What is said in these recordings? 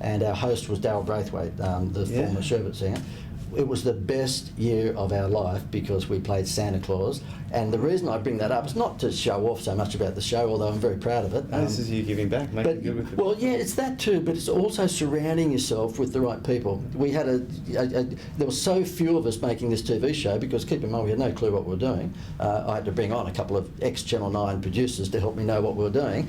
and our host was Darryl Braithwaite, the former Sherbet singer. It was the best year of our life because we played Santa Claus. And the reason I bring that up is not to show off so much about the show, although I'm very proud of it. This is you giving back, making good with it. Well, yeah, it's that too, but it's also surrounding yourself with the right people. We had there were so few of us making this TV show because, keep in mind, we had no clue what we were doing. I had to bring on a couple of ex-Channel 9 producers to help me know what we were doing.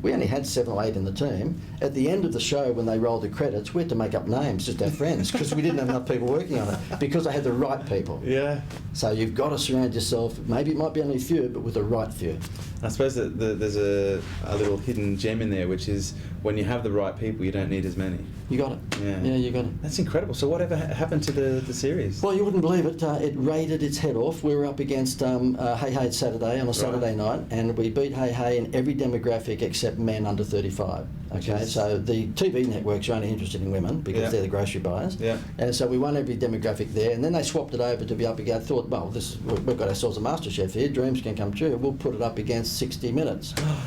We only had 7 or 8 in the team. At the end of the show, when they rolled the credits, we had to make up names, just our friends, because we didn't have enough people working on it, because I had the right people. Yeah. So you've got to surround yourself, maybe it might be only a few, but with the right few. I suppose that there's a little hidden gem in there, which is when you have the right people, you don't need as many. You got it. Yeah, you got it. That's incredible. So whatever happened to the series? Well, you wouldn't believe it. It raided its head off. We were up against Hey Hey Saturday on a Saturday night, and we beat Hey Hey in every demographic except men under 35. Okay, so the TV networks are only interested in women because they're the grocery buyers. Yeah. And so we won every demographic there, and then they swapped it over to be up against. Thought, well, we've got ourselves a MasterChef here. Dreams can come true. We'll put it up against 60 Minutes. Wow.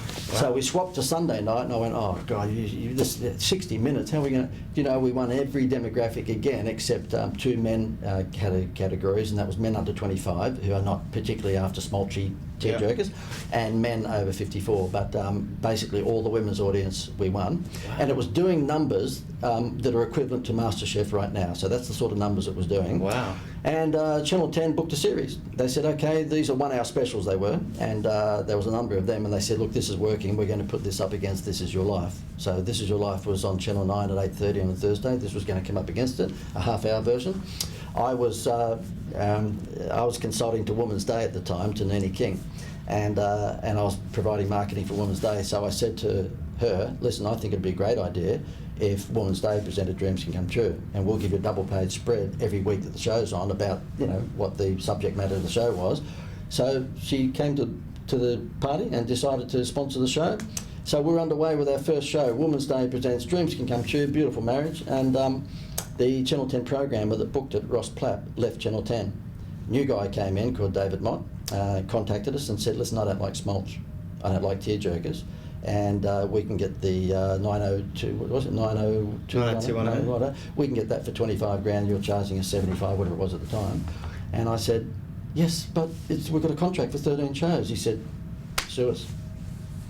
So we swapped to Sunday night, and I went, oh God, this 60 Minutes. How are we going to? You know, we won every demographic again except 2 men categories, and that was men under 25 who are not particularly after smolchy tearjerkers, and men over 54. But basically, all the women's audience we won, and it was doing numbers that are equivalent to MasterChef right now. So that's the sort of numbers it was doing. Wow. And Channel 10 booked a series. They said, okay, these are 1-hour specials. They were, and there was a number of them, and they said, look, this is working. We're going to put this up against This Is Your Life. So This Is Your Life was on Channel 9 at 8:30 on a Thursday. This was going to come up against it, a half-hour version. I was consulting to Women's Day at the time, to Nene King, and I was providing marketing for Women's Day. So I said to her, listen, I think it'd be a great idea if Women's Day presented Dreams Can Come True, and we'll give you a double-page spread every week that the show's on about, you know, what the subject matter of the show was. So she came to the party and decided to sponsor the show. So we're underway with our first show. Women's Day presents Dreams Can Come True, Beautiful Marriage, and the Channel 10 programmer that booked it, Ross Plapp, left Channel 10. New guy came in called David Mott, contacted us and said, listen, I don't like smolch, I don't like tearjerkers, and we can get the 902, what was it, 90210? We can get that for 25 grand, you're charging us 75, whatever it was at the time. And I said, yes, but we've got a contract for 13 shows. He said, sue us.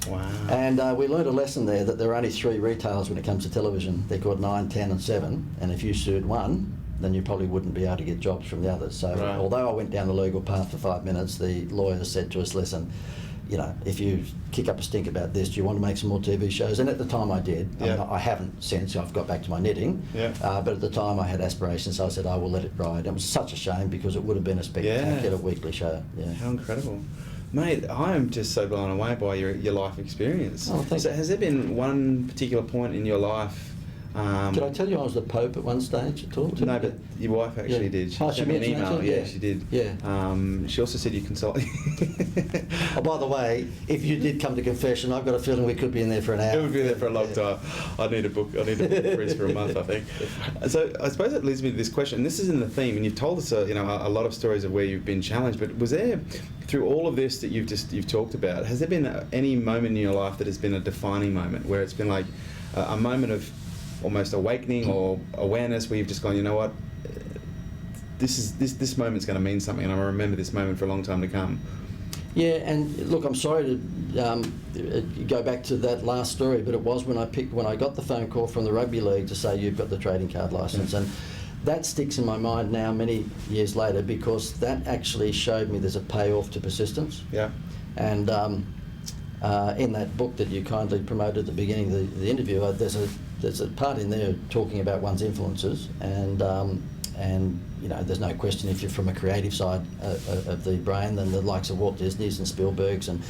Wow. And we learned a lesson there that there are only 3 retailers when it comes to television. They're called 9, 10 and 7, and if you sued one, then you probably wouldn't be able to get jobs from the others. So although I went down the legal path for 5 minutes, the lawyer said to us, listen, you know, if you kick up a stink about this, do you want to make some more TV shows? And at the time I did. I haven't since. I've got back to my knitting. But at the time I had aspirations, so I said, I will let it ride. It was such a shame because it would have been a spectacular weekly show. How incredible. Mate, I am just so blown away by your life experience. Oh, thanks. So has there been one particular point in your life? Did I tell you I was the Pope at one stage at all? No, but your wife actually did. She sent me an email. Yeah, she did. Yeah. She also said you consult. Oh, by the way, if you did come to confession, I've got a feeling we could be in there for an hour. It would be there for a long time. I need a book Chris for a month, I think. So I suppose that leads me to this question. This is in the theme, and you've told us a lot of stories of where you've been challenged. But was there, through all of this that you've talked about, has there been any moment in your life that has been a defining moment where it's been like a moment of almost awakening or awareness where you've just gone, you know what, this moment's going to mean something, and I'm going to remember this moment for a long time to come? Yeah, and look, I'm sorry to go back to that last story, but it was when I got the phone call from the rugby league to say you've got the trading card licence, and that sticks in my mind now many years later because that actually showed me there's a payoff to persistence. Yeah. And in that book that you kindly promoted at the beginning of the interview, there's a part in there talking about one's influences, and you know, there's no question if you're from a creative side of the brain, then the likes of Walt Disney's and Spielberg's and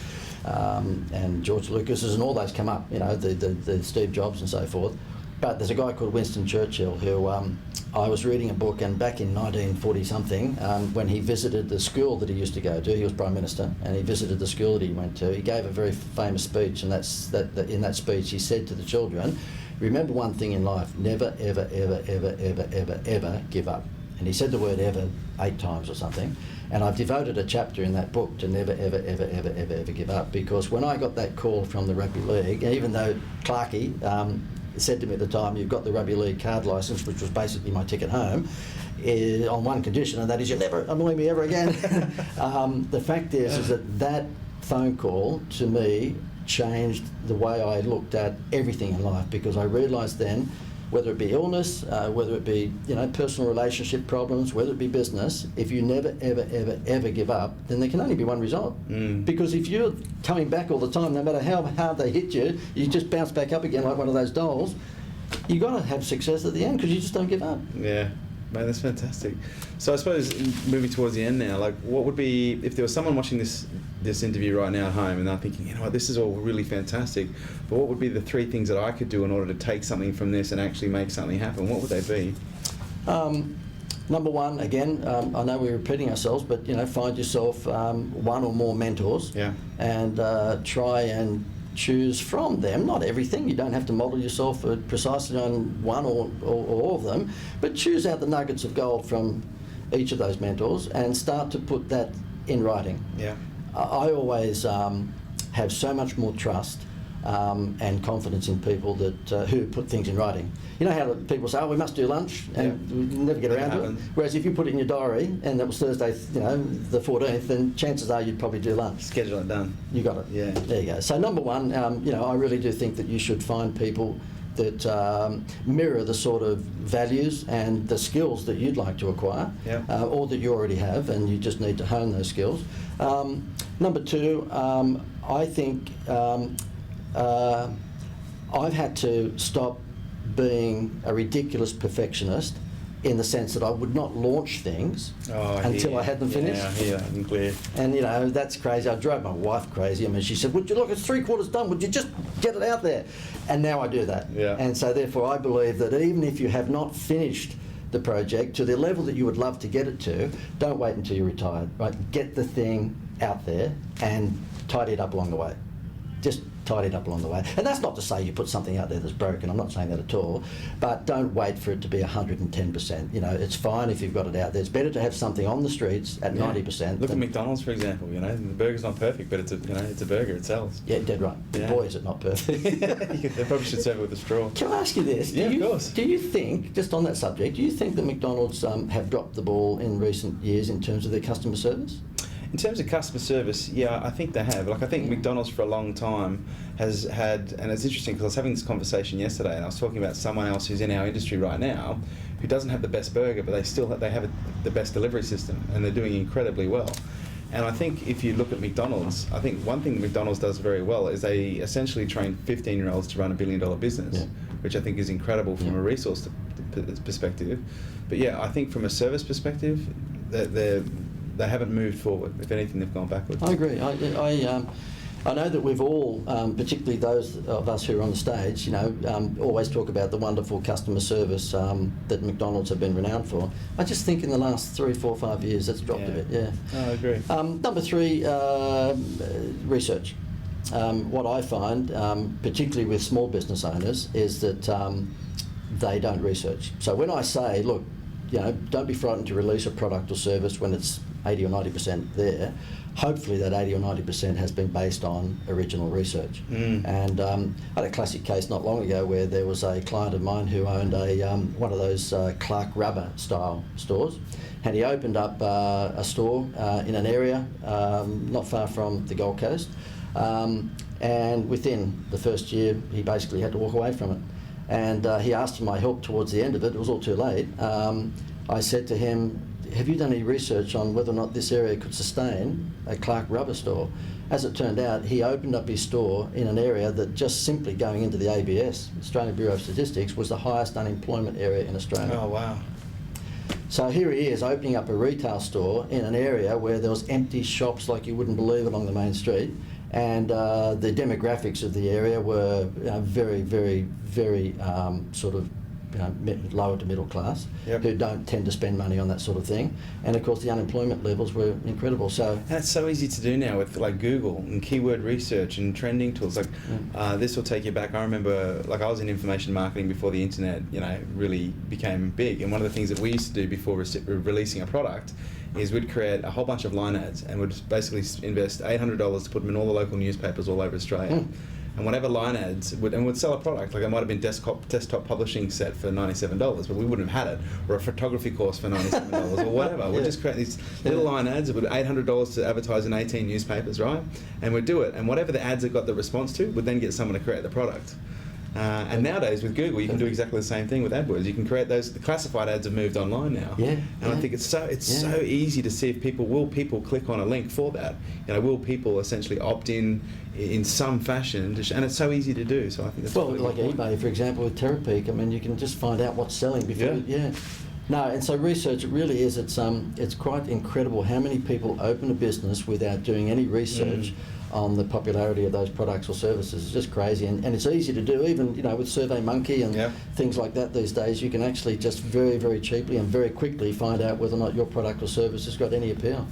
George Lucas's and all those come up, you know, the Steve Jobs and so forth. But there's a guy called Winston Churchill who I was reading a book, and back in 1940-something, when he visited the school that he used to go to, he was Prime Minister, and he visited the school that he went to, he gave a very famous speech, and in that speech he said to the children, remember one thing in life, never, ever, ever, ever, ever, ever, ever give up. And he said the word ever 8 times or something, and I've devoted a chapter in that book to never, ever, ever, ever, ever, ever give up, because when I got that call from the rugby league, even though Clarkey said to me at the time, you've got the rugby league card licence, which was basically my ticket home, on one condition, and that is you'll never annoy me ever again. The fact is that phone call to me changed the way I looked at everything in life, because I realised then, whether it be illness, whether it be personal relationship problems, whether it be business, if you never ever give up, then there can only be one result. Because if you're coming back all the time, no matter how hard they hit you, you just bounce back up again like one of those dolls. You got to have success at the end, because you just don't give up. Yeah. Man, that's fantastic. So I suppose moving towards the end now, like what would be, if there was someone watching this interview right now at home and they're thinking, you know what, this is all really fantastic, but what would be the 3 things that I could do in order to take something from this and actually make something happen? What would they be? Number one, again, I know we're repeating ourselves, but find yourself one or more mentors, and try and choose from them. Not everything. You don't have to model yourself precisely on one or all of them, but choose out the nuggets of gold from each of those mentors and start to put that in writing. Yeah. I always have so much more trust and confidence in people that who put things in writing. You know how people say, "Oh, we must do lunch," and we never get around to it. Whereas if you put it in your diary and that was Thursday, the 14th, then chances are you'd probably do lunch. Schedule it done. You got it. Yeah. There you go. So number one, I really do think that you should find people that mirror the sort of values and the skills that you'd like to acquire, or that you already have, and you just need to hone those skills. Number two, I think I've had to stop being a ridiculous perfectionist, in the sense that I would not launch things until I had them finished. Yeah, I hear that and clear. And that's crazy. I drove my wife crazy. I mean, she said, "Would you look? It's 3/4 done. Would you just get it out there?" And now I do that. Yeah. And so therefore, I believe that even if you have not finished the project to the level that you would love to get it to, don't wait until you're retired. Right? Get the thing out there and tidy it up along the way. Just tidy it up along the way. And that's not to say you put something out there that's broken. I'm not saying that at all. But don't wait for it to be 110%. It's fine if you've got it out there. It's better to have something on the streets at 90%. Look at McDonald's, for example. The burger's not perfect, but it's a burger. It sells. Yeah, dead right. Yeah. Boy, is it not perfect. They probably should serve it with a straw. Can I ask you this? Of course. Do you think, just on that subject, do you think that McDonald's have dropped the ball in recent years in terms of their customer service? In terms of customer service, yeah, I think they have. I think McDonald's for a long time has had, and it's interesting because I was having this conversation yesterday, and I was talking about someone else who's in our industry right now who doesn't have the best burger, but they have the best delivery system, and they're doing incredibly well. And I think if you look at McDonald's, I think one thing McDonald's does very well is they essentially train 15-year-olds to run $1 billion business, which I think is incredible from a resource perspective. But yeah, I think from a service perspective, they haven't moved forward. If anything, they've gone backwards. I agree. I know that we've all, particularly those of us who are on the stage, always talk about the wonderful customer service that McDonald's have been renowned for. I just think in the last 3, 4, 5 years that's dropped a bit. Yeah. I agree. Number 3, research. What I find, particularly with small business owners, is that they don't research. So when I say, look, don't be frightened to release a product or service when it's 80 or 90% there, hopefully that 80 or 90% has been based on original research. And I had a classic case not long ago where there was a client of mine who owned one of those Clark Rubber style stores, and he opened up a store in an area not far from the Gold Coast, and within the first year he basically had to walk away from it. And he asked for my help towards the end of it. It was all too late. I said to him, "Have you done any research on whether or not this area could sustain a Clark Rubber store?" As it turned out, he opened up his store in an area that just simply going into the ABS, Australian Bureau of Statistics, was the highest unemployment area in Australia. Oh, wow. So here he is opening up a retail store in an area where there was empty shops like you wouldn't believe along the main street. And the demographics of the area were very, very, very sort of lower to middle class, who don't tend to spend money on that sort of thing. And of course the unemployment levels were incredible. So and it's so easy to do now with Google and keyword research and trending tools. This will take you back. I remember I was in information marketing before the internet really became big, and one of the things that we used to do before releasing a product is we'd create a whole bunch of line ads and would basically invest $800 to put them in all the local newspapers all over Australia. and whatever line ads would sell a product. Like it might have been desktop publishing set for $97, but we wouldn't have had it, or a photography course for $97 or whatever. We'd just create these little line ads with $800 to advertise in 18 newspapers, right? And we'd do it, and whatever the ads that got the response to would then get someone to create the product. And nowadays with Google, you can do exactly the same thing with AdWords. You can create those. The classified ads have moved online now, and I think it's so easy to see if people click on a link for that. Will people essentially opt in some fashion? And it's so easy to do. So I think that's like eBay, for example, with Terapeak. I mean, you can just find out what's selling before. No, and so research, it really is. It's quite incredible how many people open a business without doing any research on the popularity of those products or services. It's just crazy, and it's easy to do. Even with SurveyMonkey and things like that these days, you can actually just very, very cheaply and very quickly find out whether or not your product or service has got any appeal.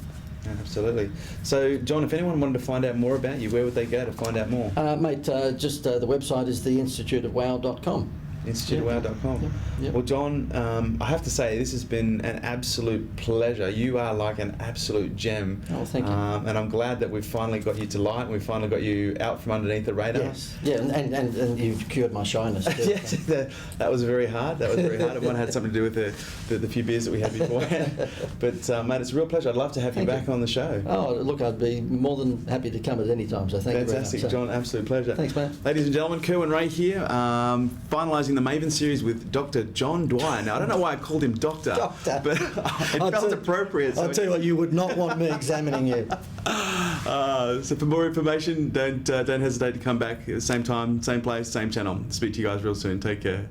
Absolutely. So, John, if anyone wanted to find out more about you, where would they go to find out more? Mate, the website is theinstituteofwow.com. instituteofwow.com. Well, John, I have to say this has been an absolute pleasure. You are like an absolute gem. Oh, thank you. And I'm glad that we've finally got you to light, and we've finally got you out from underneath the radar. Yes. Yeah, and you've cured my shyness too. Yes, that was very hard. It might have had something to do with the few beers that we had beforehand. But mate, it's a real pleasure. I'd love to have you back on the show. Oh, look, I'd be more than happy to come at any time. So thank you very much. Fantastic, John. Absolute pleasure. Thanks, mate. Ladies and gentlemen, Kerwin Rae here, finalising the Maven series with Dr. John Dwyer. Now, I don't know why I called him Doctor, but it felt appropriate. I'll tell you what, you would not want me examining you. So for more information, don't hesitate to come back. Same time, same place, same channel. Speak to you guys real soon. Take care.